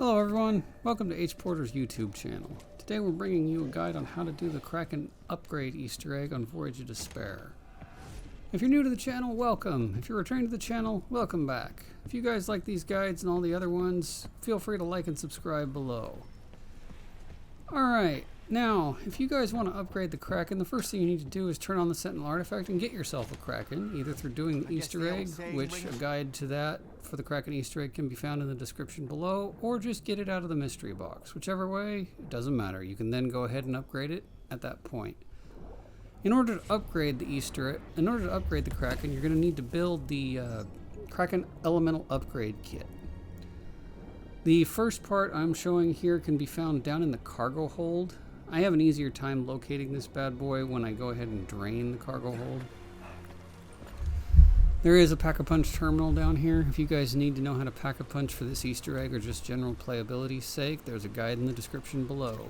Hello everyone, welcome to h.porter's YouTube channel. Today we're bringing you a guide on how to do the Kraken upgrade Easter egg on Voyage of Despair. If you're new to the channel, welcome. If you're returning to the channel, welcome back. If you guys like these guides and all the other ones, feel free to like and subscribe below. Alright, now if you guys want to upgrade the Kraken, the first thing you need to do is turn on the Sentinel artifact and get yourself a Kraken, either through doing the Easter egg, which a guide to that for the Kraken Easter egg can be found in the description below, or just get it out of the mystery box. Whichever way, it doesn't matter. You can then go ahead and upgrade it at that point. In order to upgrade the Kraken, you're going to need to build the Kraken Elemental Upgrade Kit. The first part I'm showing here can be found down in the cargo hold. I have an easier time locating this bad boy when I go ahead and drain the cargo hold. There is a Pack-a-Punch terminal down here. If you guys need to know how to Pack-a-Punch for this Easter egg or just general playability's sake, there's a guide in the description below.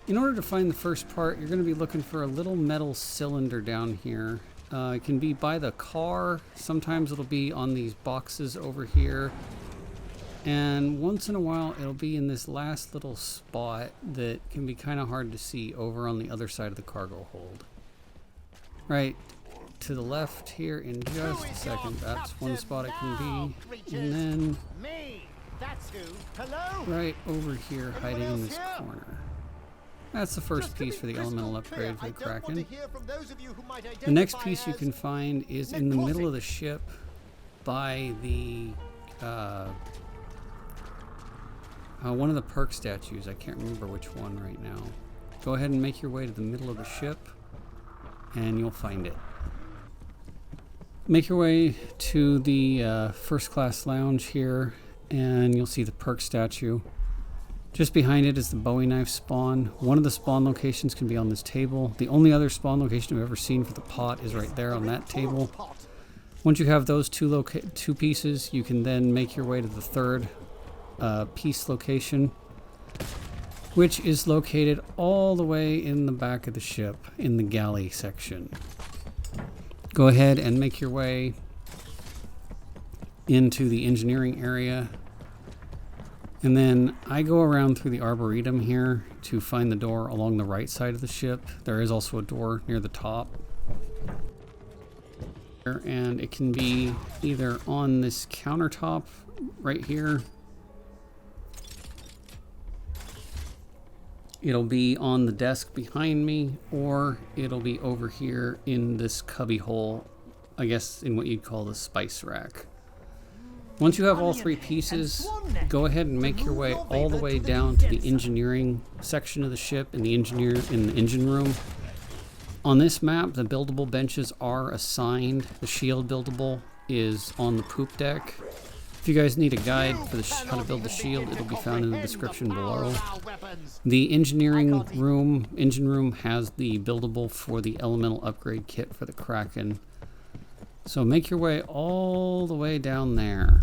In order to find the first part, you're going to be looking for a little metal cylinder down here. It can be by the car. Sometimes it'll be on these boxes over here. And once in a while, it'll be in this last little spot that can be kind of hard to see over on the other side of the cargo hold. Right to the left here in just a second. That's one spot it can be. And then right over here hiding in this corner. That's the first piece for the elemental upgrade for the Kraken. The next piece you can find is in the middle of the ship by the one of the perk statues. I can't remember which one right now. Go ahead and make your way to the middle of the ship and you'll find it. Make your way to the first class lounge here and you'll see the perk statue. Just behind it is the Bowie knife spawn. One of the spawn locations can be on this table. The only other spawn location I've ever seen for the pot is right there on that table. Once you have those two pieces, you can then make your way to the third piece location, which is located all the way in the back of the ship in the galley section. Go ahead and make your way into the engineering area. And then I go around through the arboretum here to find the door along the right side of the ship. There is also a door near the top. And it can be either on this countertop right here. It'll be on the desk behind me, or it'll be over here in this cubby hole, I guess in what you'd call the spice rack. Once you have all three pieces, go ahead and make your way all the way down to the engineering section of the ship in the engine room. On this map, the buildable benches are assigned. The shield buildable is on the poop deck. If you guys need a guide for how to build the shield, it'll be found in the description below. The engine room has the buildable for the elemental upgrade kit for the Kraken. So make your way all the way down there.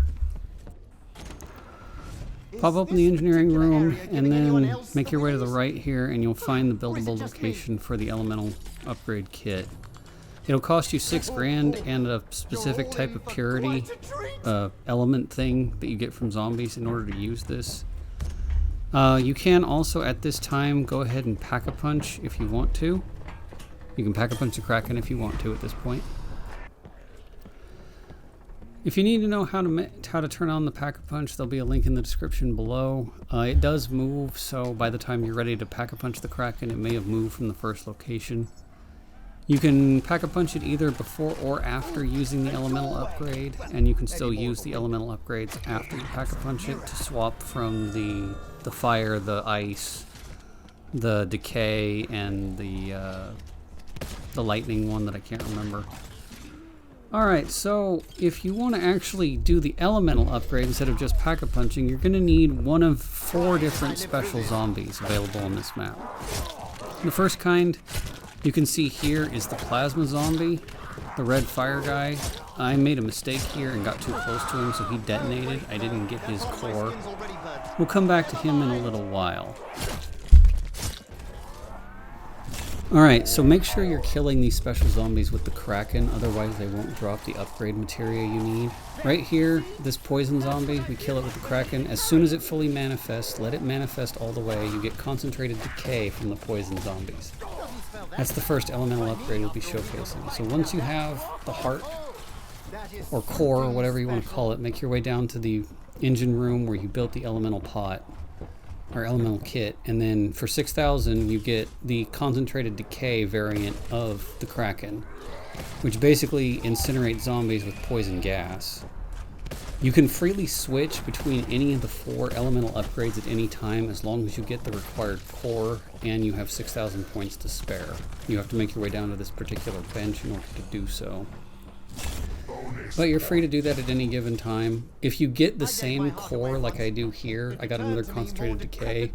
Pop open the engineering room and then make your way to the right here and you'll find the buildable location for the elemental upgrade kit. It'll cost you $6 grand and a specific type of purity element thing that you get from zombies in order to use this. You can also at this time go ahead and Pack-a-Punch if you want to. You can Pack-a-Punch the Kraken if you want to at this point. If you need to know how to turn on the Pack-a-Punch, there'll be a link in the description below. It does move, so by the time you're ready to Pack-a-Punch the Kraken, it may have moved from the first location. You can Pack-a-Punch it either before or after using the elemental upgrade, and you can still use the elemental upgrades after you Pack-a-Punch it to swap from the fire, the ice, the decay, and the lightning one that I can't remember. Alright, so if you want to actually do the elemental upgrade instead of just Pack-a-Punching, you're going to need one of 4 different special zombies available on this map. The first kind you can see here is the plasma zombie, the red fire guy. I made a mistake here and got too close to him, so he detonated. I didn't get his core. We'll come back to him in a little while. Alright, so make sure you're killing these special zombies with the Kraken, otherwise they won't drop the upgrade materia you need. Right here, this poison zombie, we kill it with the Kraken. As soon as it fully manifests, let it manifest all the way. You get concentrated decay from the poison zombies. That's the first elemental upgrade we'll be showcasing. So once you have the heart, or core, or whatever you want to call it, make your way down to the engine room where you built the elemental pot, or elemental kit, and then for 6,000 you get the concentrated decay variant of the Kraken, which basically incinerates zombies with poison gas. You can freely switch between any of the 4 elemental upgrades at any time as long as you get the required core and you have 6,000 points to spare. You have to make your way down to this particular bench in order to do so. But you're free to do that at any given time. If you get the same core like I do here, I got another concentrated decay,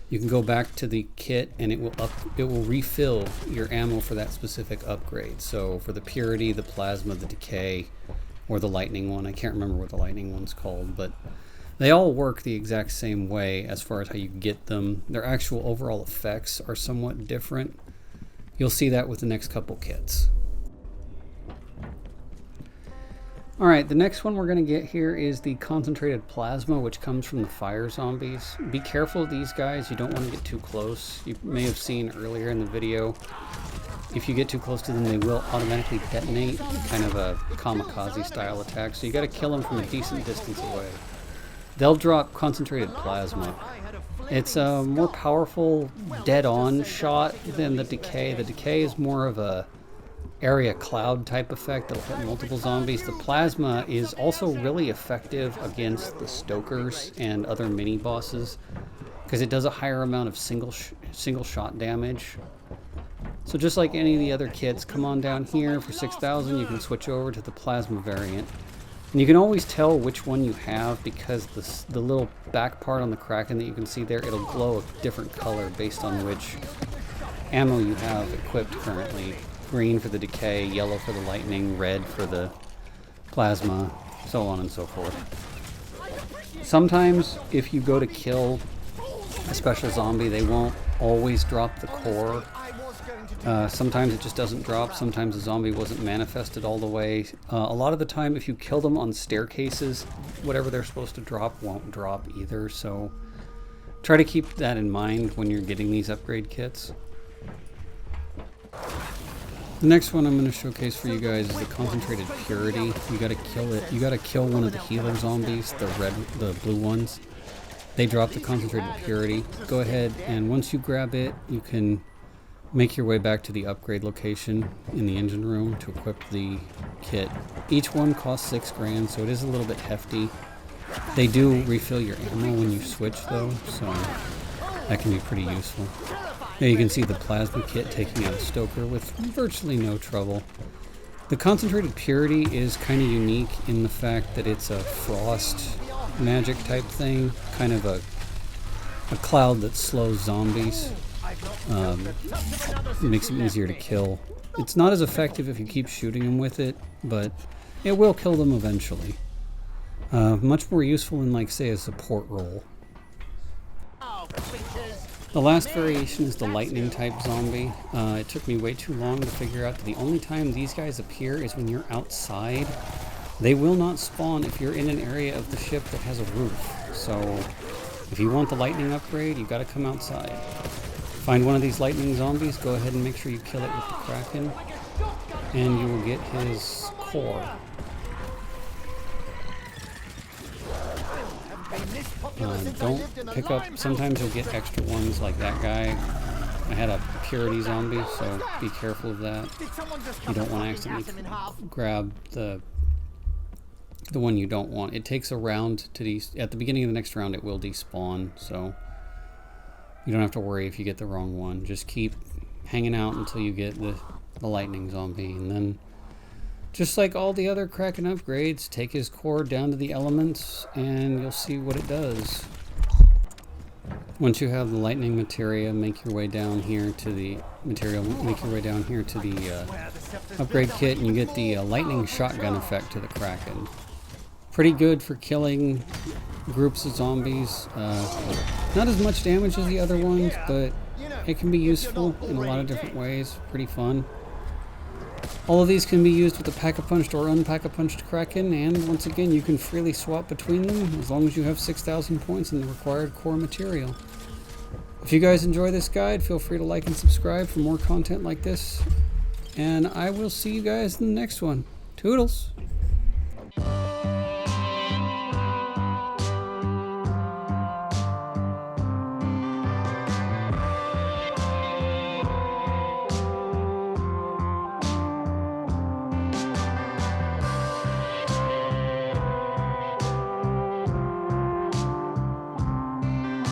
you can go back to the kit and it will refill your ammo for that specific upgrade. So for the purity, the plasma, the decay, or the lightning one, I can't remember what the lightning one's called, but they all work the exact same way as far as how you get them. Their actual overall effects are somewhat different. You'll see that with the next couple kits. Alright, the next one we're going to get here is the concentrated plasma, which comes from the fire zombies. Be careful of these guys, you don't want to get too close. You may have seen earlier in the video, if you get too close to them they will automatically detonate, kind of a kamikaze style attack, so you got to kill them from a decent distance away. They'll drop concentrated plasma. It's a more powerful dead-on shot than the decay. The decay is more of a area cloud type effect that'll hit multiple zombies. The plasma is also really effective against the stokers and other mini bosses because it does a higher amount of single shot damage. So just like any of the other kits, come on down here for 6,000. You can switch over to the plasma variant, and you can always tell which one you have because the little back part on the Kraken that you can see there, it'll glow a different color based on which ammo you have equipped currently. Green for the decay, yellow for the lightning, red for the plasma, so on and so forth. Sometimes if you go to kill a special zombie, they won't always drop the core. Sometimes it just doesn't drop. Sometimes the zombie wasn't manifested all the way. A lot of the time if you kill them on staircases, whatever they're supposed to drop won't drop either, so try to keep that in mind when you're getting these upgrade kits. The next one I'm going to showcase for you guys is the concentrated purity. You got to kill it. You got to kill one of the healer zombies, the blue ones. They drop the concentrated purity. Go ahead and once you grab it, you can make your way back to the upgrade location in the engine room to equip the kit. Each one costs 6 grand, so it is a little bit hefty. They do refill your ammo when you switch though, so that can be pretty useful. Now you can see the plasma kit taking out a stoker with virtually no trouble. The concentrated purity is kind of unique in the fact that it's a frost magic type thing, kind of a cloud that slows zombies. It makes them easier to kill. It's not as effective if you keep shooting them with it, but it will kill them eventually. Much more useful in, like, say, a support role. The last variation is the lightning type zombie. It took me way too long to figure out that the only time these guys appear is when you're outside. They will not spawn if you're in an area of the ship that has a roof. So if you want the lightning upgrade, you gotta come outside. Find one of these lightning zombies, go ahead and make sure you kill it with the Kraken, and you will get his core. Don't pick up, sometimes you'll get extra ones like that guy. I had a purity zombie, so be careful of that. You don't want to accidentally grab the one you don't want. It takes a round to at the beginning of the next round it will despawn, so you don't have to worry if you get the wrong one. Just keep hanging out until you get the lightning zombie, and then just like all the other Kraken upgrades, take his core down to the elements and you'll see what it does. Once you have the lightning materia, make your way down here to the upgrade kit, and you get the lightning shotgun effect to the Kraken. Pretty good for killing groups of zombies. Not as much damage as the other ones, but it can be useful in a lot of different ways. Pretty fun. All of these can be used with the Pack-a-Punched or Unpack-a-Punched Kraken, and once again, you can freely swap between them as long as you have 6,000 points in the required core material. If you guys enjoy this guide, feel free to like and subscribe for more content like this, and I will see you guys in the next one. Toodles!